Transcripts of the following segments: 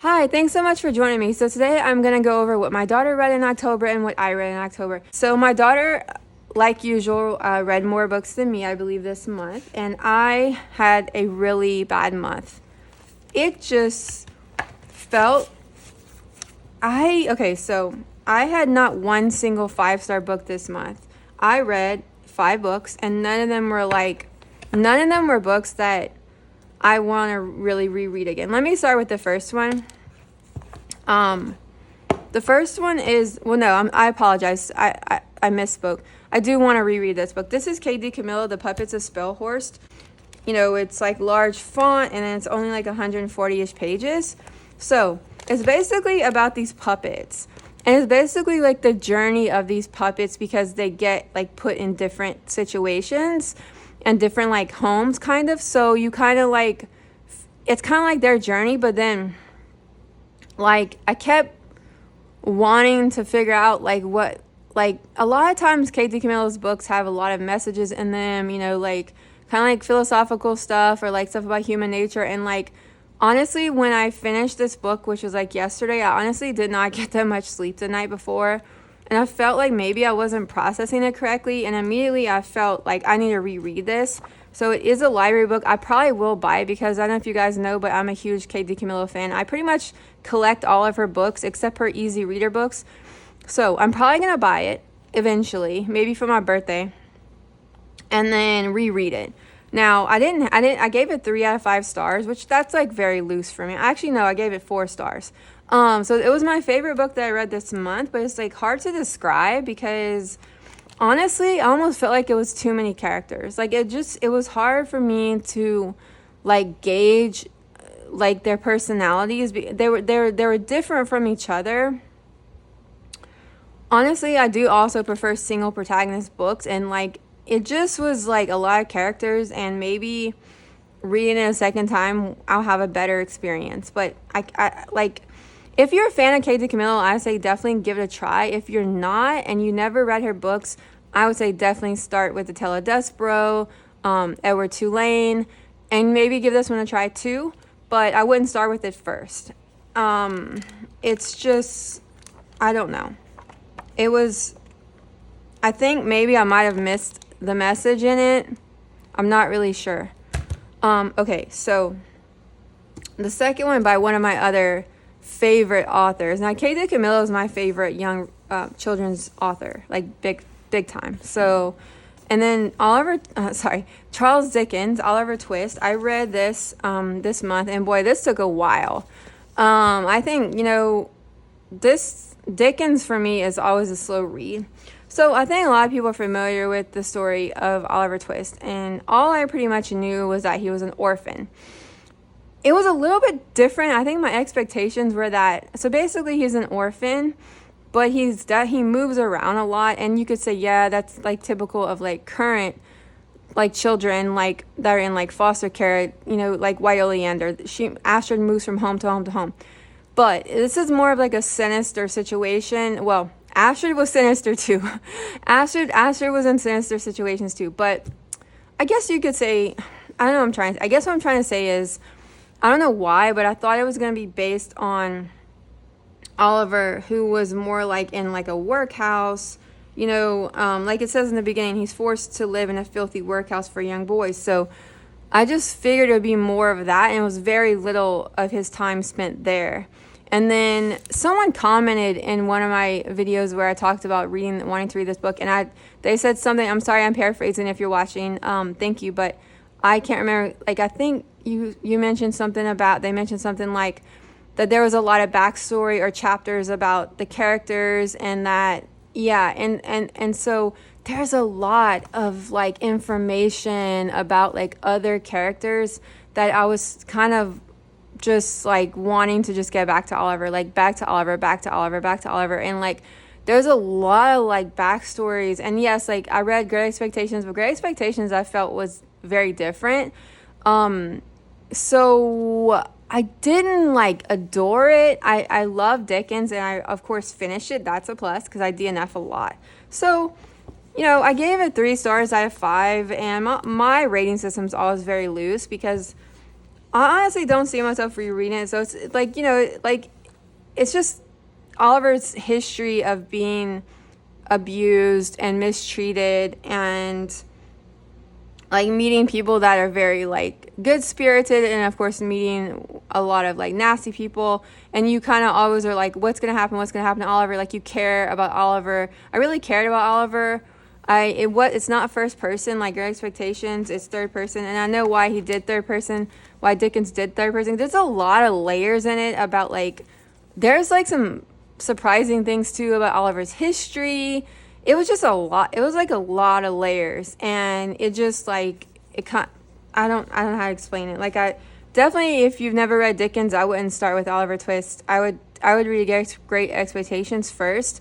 Hi, thanks so much for joining me. So today I'm going to go over what my daughter read in October and what I read in October. So my daughter, like usual, read more books than me, I believe, this month. And I had a really bad month. It just felt, so I had not one single 5-star book this month. I read 5 books and none of them were books that I want to really reread again. Let me start with the first one. The first one is, I apologize. I misspoke. I do want to reread this book. This is K.D. Camillo, The Puppets of Spellhorst. It's like large font and it's only like 140-ish pages. So it's basically about these puppets. And it's basically like the journey of these puppets because they get like put in different situations and different like homes kind of. So you kind of like, it's kind of like their journey, but then like I kept wanting to figure out like what, like a lot of times K.D. Camillo's books have a lot of messages in them, like kind of like philosophical stuff or like stuff about human nature. And like, honestly, when I finished this book, which was like yesterday, I honestly did not get that much sleep the night before. And I felt like maybe I wasn't processing it correctly. And immediately I felt like I need to reread this. So it is a library book. I probably will buy it because I don't know if you guys know, but I'm a huge K.D. Camillo fan. I pretty much collect all of her books except her easy reader books. So I'm probably going to buy it eventually, maybe for my birthday, and then reread it. Now, I gave it 3 out of 5 stars, which that's like very loose for me. Actually, no, I gave it 4 stars. So it was my favorite book that I read this month, but it's like hard to describe because honestly, I almost felt like it was too many characters. Like it was hard for me to like gauge like their personalities. They were different from each other. Honestly, I do also prefer single protagonist books, and like it just was like a lot of characters, and maybe reading it a second time I'll have a better experience. But I like, if you're a fan of K.D. Camillo, I say definitely give it a try. If you're not and you never read her books, I would say definitely start with The Tale of Despereaux, Edward Tulane, and maybe give this one a try too. But I wouldn't start with it first. It's just, I don't know. I think maybe I might have missed the message in it. I'm not really sure. Okay, so the second one by one of my other favorite authors. Now, K.D. Camillo is my favorite young children's author, like big time. So, and then Charles Dickens, Oliver Twist. I read this this month, and boy, this took a while. I think, this Dickens for me is always a slow read. So I think a lot of people are familiar with the story of Oliver Twist, and all I pretty much knew was that he was an orphan. It was a little bit different. I think my expectations were that, so basically he's an orphan, but he moves around a lot, and you could say, yeah, that's like typical of like current like children like that are in like foster care, like White Oleander. Astrid moves from home to home to home. But this is more of like a sinister situation. Well, Astrid was sinister too. Astrid was in sinister situations too. But I guess you could say, I guess what I'm trying to say is, I don't know why, but I thought it was going to be based on Oliver, who was more like in like a workhouse, like it says in the beginning, he's forced to live in a filthy workhouse for young boys. So I just figured it would be more of that, and it was very little of his time spent there. And then someone commented in one of my videos where I talked about wanting to read this book, and they said something. I'm sorry, I'm paraphrasing if you're watching. Thank you, but I can't remember. Like, I think you mentioned something about, they mentioned something like that there was a lot of backstory or chapters about the characters, and that, yeah, and so there's a lot of like information about like other characters that I was kind of just like wanting to just get back to Oliver, like back to Oliver, and like there's a lot of like backstories. And yes, like I read Great Expectations, but Great Expectations I felt was very different. So I didn't like adore it. I love Dickens, and I of course finished it. That's a plus because I DNF a lot. So I gave it 3 stars out of 5, and my rating system's always very loose because I honestly don't see myself rereading it. So it's like, like it's just Oliver's history of being abused and mistreated, and like meeting people that are very like good spirited, and of course meeting a lot of like nasty people, and you kind of always are like, what's gonna happen to Oliver. Like you care about Oliver. I really cared about Oliver. It's not first person like Great Expectations, it's third person, and I know why he did third person, why Dickens did third person. There's a lot of layers in it about like, there's like some surprising things too about Oliver's history. It was just a lot. It was like a lot of layers, and it just like I don't know how to explain it. Like I definitely, if you've never read Dickens, I wouldn't start with Oliver Twist. I would read Great Expectations first.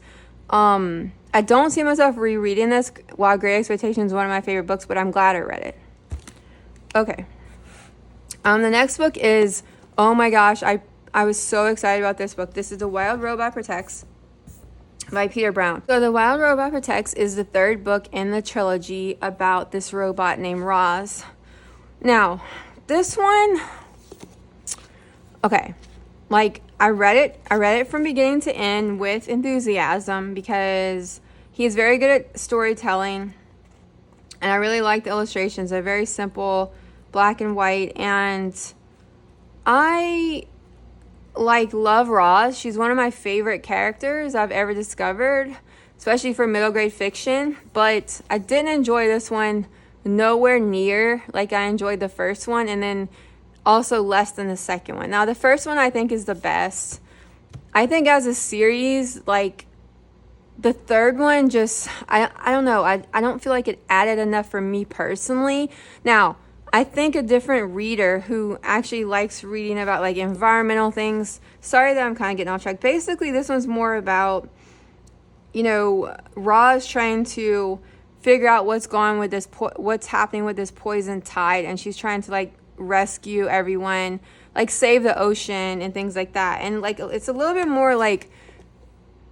I don't see myself rereading this. While Great Expectations is one of my favorite books, but I'm glad I read it. Okay. The next book is, oh my gosh, I was so excited about this book. This is The Wild Robot Protects by Peter Brown. So The Wild Robot Protects is the third book in the trilogy about this robot named Roz. Now, this one, okay, like I read it from beginning to end with enthusiasm because he's very good at storytelling, and I really like the illustrations. They're very simple, black and white, and I like love Roz. She's one of my favorite characters I've ever discovered, especially for middle grade fiction, but I didn't enjoy this one nowhere near like I enjoyed the first one, and then also less than the second one. Now the first one I think is the best. I think as a series, like the third one just I don't know, I don't feel like it added enough for me personally. Now I think a different reader who actually likes reading about like environmental things, sorry that I'm kind of getting off track. Basically, this one's more about, Roz trying to figure out what's going with this, what's happening with this poison tide, and she's trying to like rescue everyone, like save the ocean and things like that. And like it's a little bit more like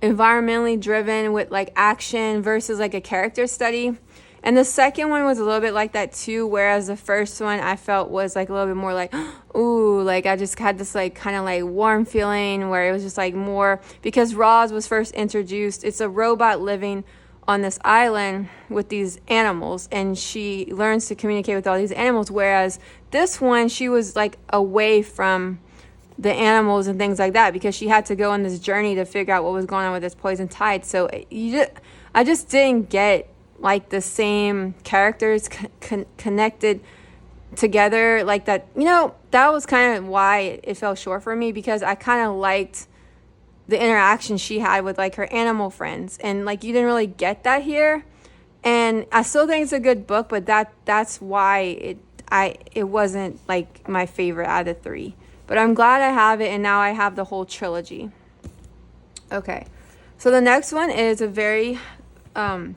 environmentally driven with like action versus like a character study. And the second one was a little bit like that too, whereas the first one I felt was like a little bit more like, ooh, like I just had this like kind of like warm feeling where it was just like more, because Roz was first introduced. It's a robot living on this island with these animals, and she learns to communicate with all these animals, whereas this one, she was like away from the animals and things like that because she had to go on this journey to figure out what was going on with this poison tide. So I just didn't get like the same characters connected together like that. That was kind of why it fell short for me, because I kind of liked the interaction she had with like her animal friends, and like you didn't really get that here. And I still think it's a good book, but that's why it wasn't like my favorite out of the three. But I'm glad I have it, and now I have the whole trilogy. Okay, so the next one is a very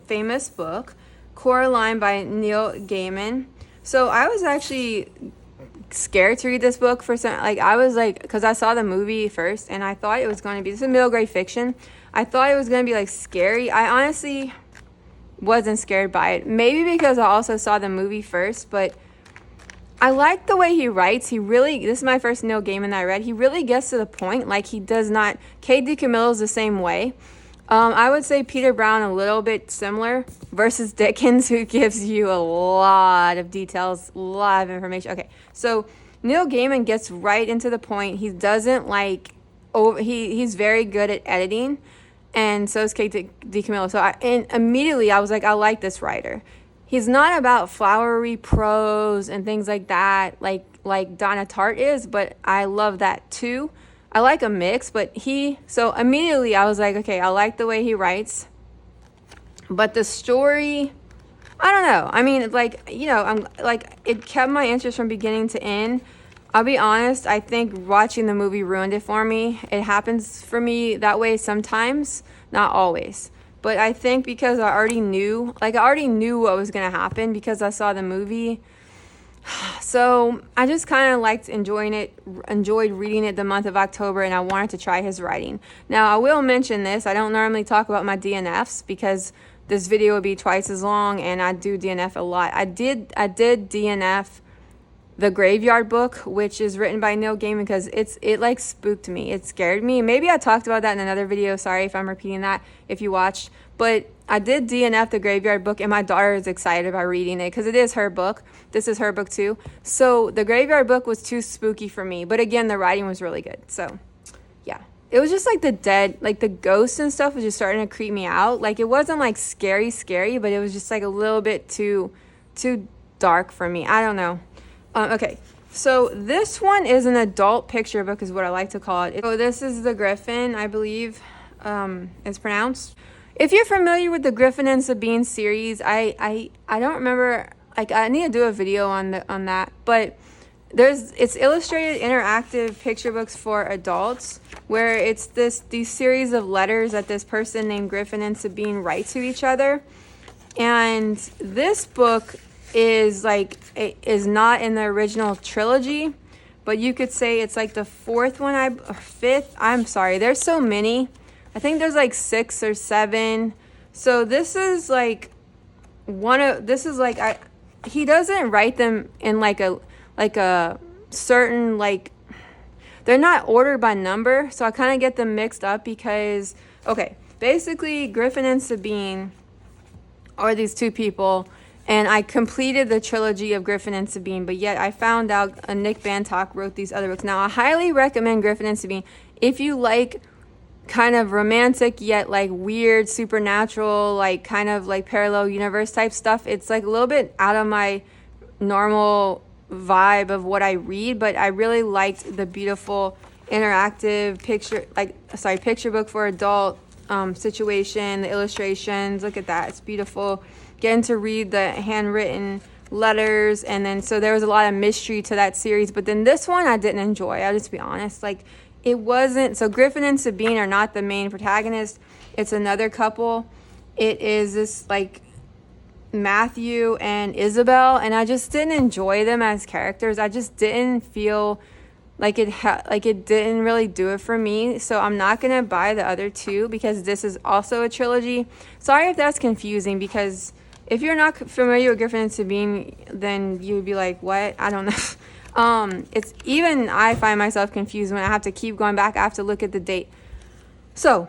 famous book, Coraline by Neil Gaiman. So I was actually scared to read this book for some, like I was like, because I saw the movie first and I thought it was going to be, this is middle grade fiction, I thought it was going to be like scary. I honestly wasn't scared by it, maybe because I also saw the movie first, but I like the way he writes. This is my first Neil Gaiman that I read. He really gets to the point. Like he does not, K. DiCamillo is the same way. I would say Peter Brown a little bit similar versus Dickens, who gives you a lot of details, a lot of information. Okay, so Neil Gaiman gets right into the point. He doesn't like, he's very good at editing, and so is K. DiCamillo. So immediately I was like, I like this writer. He's not about flowery prose and things like that, like Donna Tartt is, but I love that too. I like a mix, but so immediately I was like, okay, I like the way he writes, but the story, I don't know. I mean, I'm like, it kept my interest from beginning to end. I'll be honest, I think watching the movie ruined it for me. It happens for me that way sometimes, not always. But I think because I already knew what was going to happen because I saw the movie. So I just kind of enjoyed reading it the month of October, and I wanted to try his writing. Now, I will mention this. I don't normally talk about my DNFs because this video would be twice as long, and I do DNF a lot. I did DNF the Graveyard Book, which is written by Neil Gaiman, because it like spooked me. It scared me. Maybe I talked about that in another video. Sorry if I'm repeating that if you watched. But I did DNF the Graveyard Book, and my daughter is excited about reading it because it is her book. This is her book too. So the Graveyard Book was too spooky for me. But again, the writing was really good. So yeah. It was just like the dead, like the ghosts and stuff was just starting to creep me out. Like it wasn't like scary, but it was just like a little bit too dark for me. I don't know. Okay. So this one is an adult picture book is what I like to call it. So this is The Griffin, I believe it's pronounced. If you're familiar with the Griffin and Sabine series, I don't remember, like I need to do a video on that, but it's illustrated interactive picture books for adults where it's these series of letters that this person named Griffin and Sabine write to each other. And this book is not in the original trilogy, but you could say it's like the fifth. I'm sorry, there's so many. I think there's like 6 or 7. So this is like he doesn't write them in like a certain, like they're not ordered by number, so I kind of get them mixed up because okay, basically Griffin and Sabine are these two people, and I completed the trilogy of Griffin and Sabine, but yet I found out Nick Bantock wrote these other books. Now I highly recommend Griffin and Sabine if you like kind of romantic yet like weird supernatural, like kind of like parallel universe type stuff. It's like a little bit out of my normal vibe of what I read, but I really liked the beautiful interactive picture book for adult situation, the illustrations. Look at that, it's beautiful. Getting to read the handwritten letters, and then so there was a lot of mystery to that series. But then this one I didn't enjoy. I'll just be honest, like it wasn't. So Griffin and Sabine are not the main protagonist. It's another couple. It is this like Matthew and Isabel, and I just didn't enjoy them as characters. I just didn't feel like it didn't really do it for me. So I'm not gonna buy the other two because this is also a trilogy. Sorry if that's confusing, because if you're not familiar with Griffin and Sabine, then you would be like, what? I don't know. It's even I find myself confused when I have to keep going back. I have to look at the date. So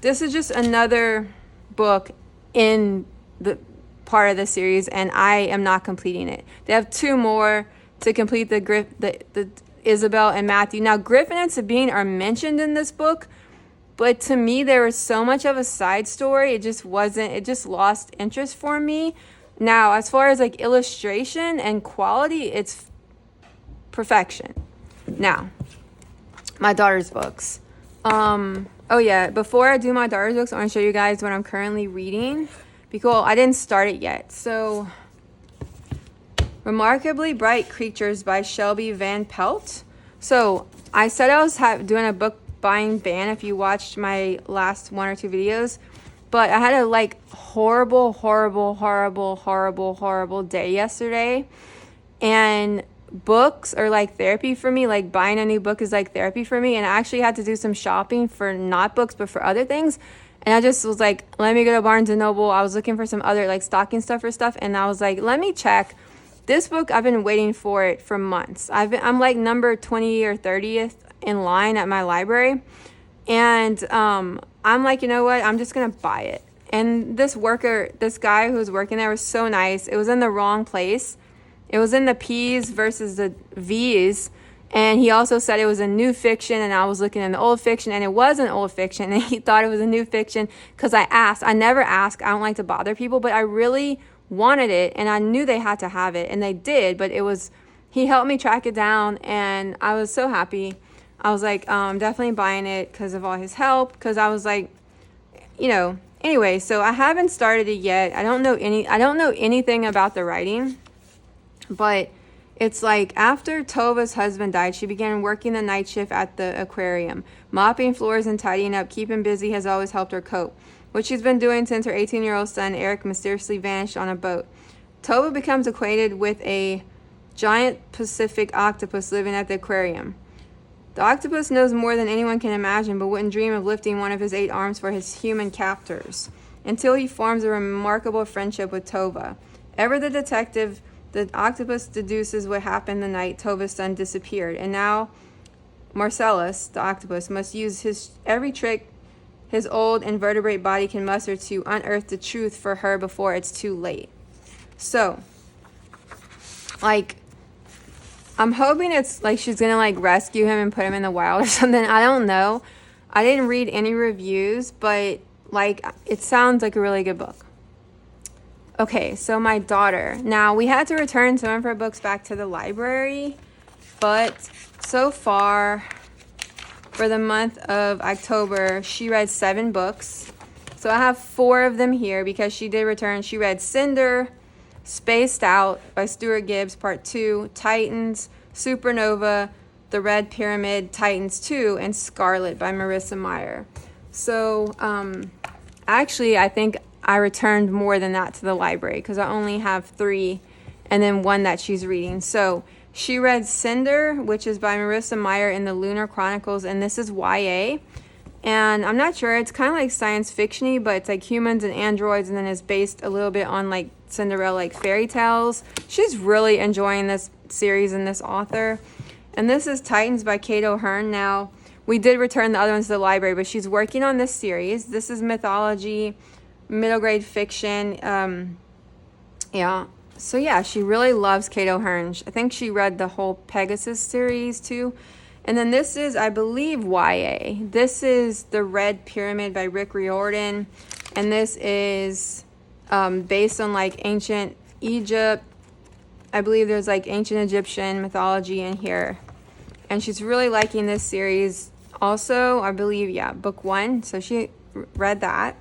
this is just another book in the part of the series, and I am not completing it. They have 2 more to complete the Isabel and Matthew. Now Griffin and Sabine are mentioned in this book, but to me there was so much of a side story, it just lost interest for me. Now as far as like illustration and quality, it's perfection. Now my daughter's books. Oh yeah, before I do my daughter's books, I want to show you guys what I'm currently reading, because I didn't start it yet. So Remarkably Bright Creatures by Shelby Van Pelt. So I said I was doing a book buying ban if you watched my last 1 or 2 videos, but I had a like horrible day yesterday, and books are like therapy for me. Like buying a new book is like therapy for me, and I actually had to do some shopping for not books but for other things. And I just was like, let me go to Barnes & Noble. I was looking for some other like stocking stuff, and I was like, let me check this book. I've been waiting for it for months. I'm like number 20 or 30th in line at my library, and I'm like, you know what, I'm just gonna buy it. And this guy who was working there was so nice. It was in the wrong place. It was in the P's versus the V's. And he also said it was a new fiction, and I was looking in the old fiction, and it was an old fiction, and he thought it was a new fiction because I asked. I never ask. I don't like to bother people, but I really wanted it, and I knew they had to have it, and they did, but he helped me track it down, and I was so happy. I was like, I'm definitely buying it because of all his help, because I was like, anyway, so I haven't started it yet. I don't know anything about the writing, but it's like after Tova's husband died, she began working the night shift at the aquarium. Mopping floors and tidying up, keeping busy has always helped her cope, which she's been doing since her 18-year-old son, Eric, mysteriously vanished on a boat. Tova becomes acquainted with a giant Pacific octopus living at the aquarium. The octopus knows more than anyone can imagine, but wouldn't dream of lifting one of his 8 arms for his human captors, until he forms a remarkable friendship with Tova. Ever the detective, The octopus deduces what happened the night Tova's son disappeared, and now Marcellus, the octopus, must use his every trick his old invertebrate body can muster to unearth the truth for her before it's too late. So, like, I'm hoping it's like she's gonna like rescue him and put him in the wild or something. I don't know. I didn't read any reviews, but like it sounds like a really good book. Okay, so my daughter. Now, we had to return some of her books back to the library, but so far for the month of October, she read 7 books. So I have 4 of them here because she did return. She read Cinder, Spaced Out by Stuart Gibbs, Part 2, Titans, Supernova, The Red Pyramid, Titans 2, and Scarlet by Marissa Meyer. So actually, I think I returned more than that to the library because I only have 3 and then 1 that she's reading. So she read Cinder, which is by Marissa Meyer in the Lunar Chronicles, and this is YA. And I'm not sure, it's kind of like science fiction-y, but it's like humans and androids, and then it's based a little bit on like Cinderella, like fairy tales. She's really enjoying this series and this author. And this is Titans by Kate O'Hearn. Now, we did return the other ones to the library, but she's working on this series. This is mythology, middle grade fiction. Yeah. So yeah, she really loves Kate O'Hearn. I think she read the whole Pegasus series too. And then this is, I believe, YA. This is The Red Pyramid by Rick Riordan. And this is based on like ancient Egypt. I believe there's like ancient Egyptian mythology in here. And she's really liking this series. Also, I believe, yeah, book 1. So she read that.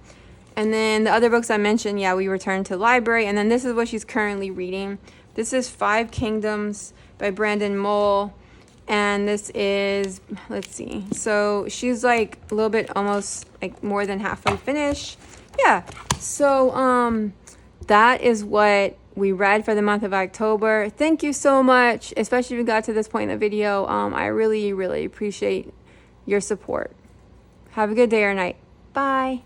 And then the other books I mentioned, yeah, we returned to the library. And then this is what she's currently reading. This is 5 Kingdoms by Brandon Mole. And this is, let's see. So she's like a little bit almost like more than halfway finished. Yeah. So that is what we read for the month of October. Thank you so much, especially if you got to this point in the video. I really, really appreciate your support. Have a good day or night. Bye.